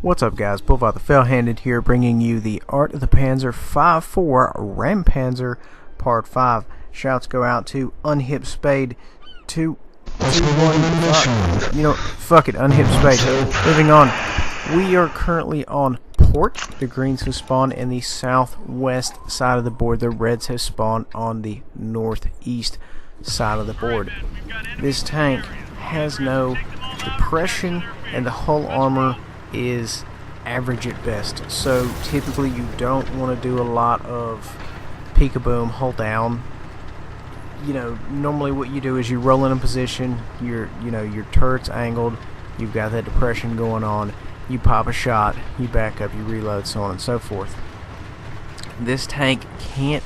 What's up, guys? Bullfire the Fell-Handed here, bringing you the Art of the Panzer 5.4 Ram Panzer Part 5. Shouts go out to Unhip Spade 221. Fuck it, Unhip Spade. Moving on. We are currently on port. The greens have spawned in the southwest side of the board. The reds have spawned on the northeast side of the board. This tank has no depression, and the hull armor is average at best, so typically you don't want to do a lot of peek-a-boom, hold down. Normally what you do is you roll in a position, your turret's angled, you've got that depression going on, you pop a shot, you back up, you reload, so on and so forth. This tank can't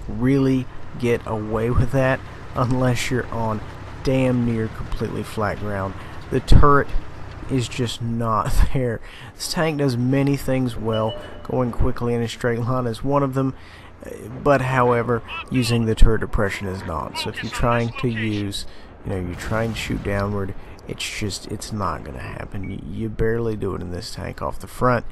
really get away with that unless you're on damn near completely flat ground. The turret is just not there. This tank does many things well. Going quickly in a straight line is one of them, but however, using the turret depression is not. So if you're trying to use, you're trying to shoot downward, it's not going to happen. You barely do it in this tank off the front.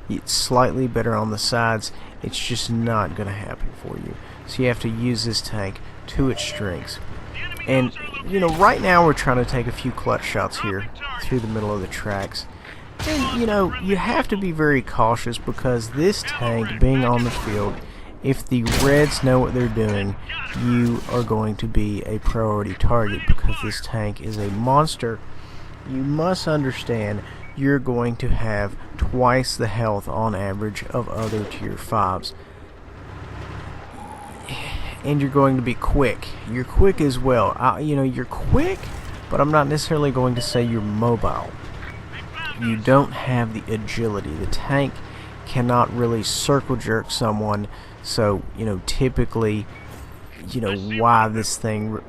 It's slightly better on the sides. It's just not going to happen for you. So you have to use this tank to its strengths. And right now we're trying to take a few clutch shots here through the middle of the tracks. And you have to be very cautious, because this tank being on the field, if the reds know what they're doing, you are going to be a priority target, because this tank is a monster. You must understand you're going to have twice the health on average of other tier 5s. And you're going to be quick. You're quick as well. You're quick, but I'm not necessarily going to say you're mobile. You don't have the agility. The tank cannot really circle jerk someone. So, typically, why this thing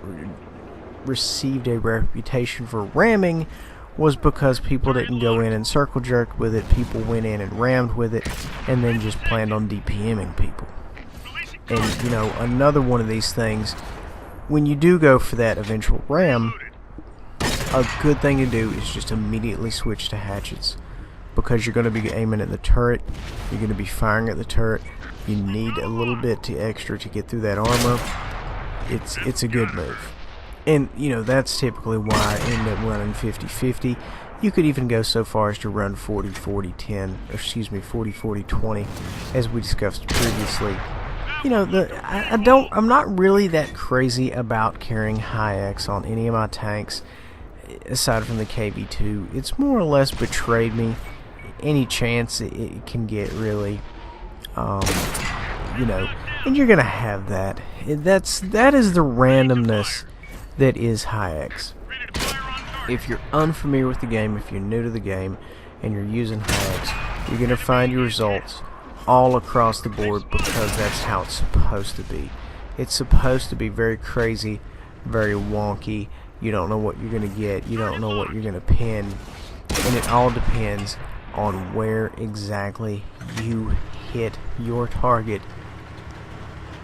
received a reputation for ramming was because people didn't go in and circle jerk with it. People went in and rammed with it, and then just planned on DPMing people. And, another one of these things, when you do go for that eventual ram, a good thing to do is just immediately switch to hatchets, because you're going to be aiming at the turret, you're going to be firing at the turret, you need a little bit extra to get through that armor. It's a good move. And, that's typically why I end up running 50-50. You could even go so far as to run 40-40-10, excuse me, 40-40-20, as we discussed previously. I'm not really that crazy about carrying high X on any of my tanks, aside from the KV2. It's more or less betrayed me any chance it can get, really. And you're gonna have that. That is the randomness that is high X. If you're unfamiliar with the game, if you're new to the game, and you're using high X, you're gonna find your results all across the board, because that's how it's supposed to be. It's supposed to be very crazy, very wonky. You don't know what you're going to get. You don't know what you're going to pin. And it all depends on where exactly you hit your target.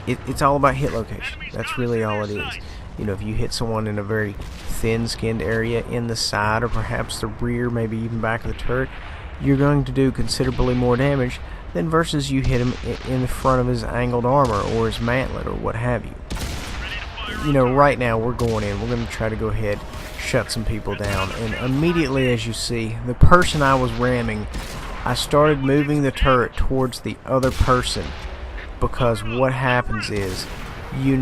It's all about hit location. That's really all it is. If you hit someone in a very thin-skinned area in the side, or perhaps the rear, maybe even back of the turret, you're going to do considerably more damage than versus you hit him in the front of his angled armor or his mantlet or what have you. Right now we're going in. We're going to try to go ahead, shut some people down, and immediately, as you see, the person I was ramming, I started moving the turret towards the other person, because what happens is, you're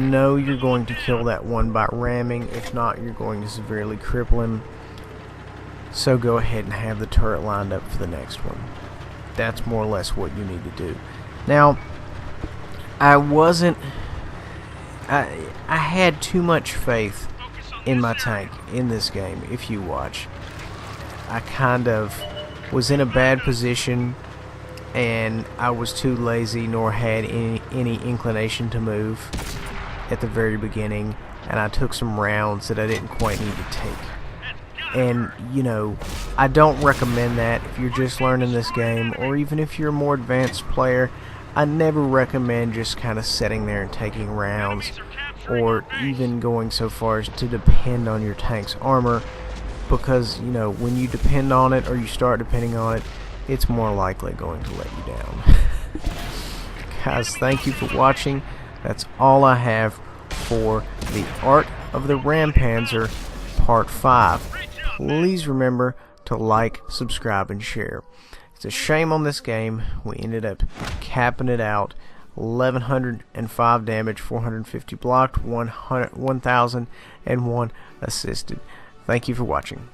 going to kill that one by ramming. If not, you're going to severely cripple him. So go ahead and have the turret lined up for the next one. That's more or less what you need to do. Now, I had too much faith in my tank in this game. If you watch, I kind of was in a bad position, and I was too lazy, nor had any inclination to move at the very beginning, and I took some rounds that I didn't quite need to take. And, I don't recommend that if you're just learning this game, or even if you're a more advanced player. I never recommend just kind of sitting there and taking rounds, or even going so far as to depend on your tank's armor, because, when you depend on it, or you start depending on it, it's more likely going to let you down. Guys, thank you for watching. That's all I have for the Art of the Ram Panzer Part 5. Please remember to like, subscribe, and share. It's a shame on this game. We ended up capping it out. 1105 damage, 450 blocked, 1001 assisted. Thank you for watching.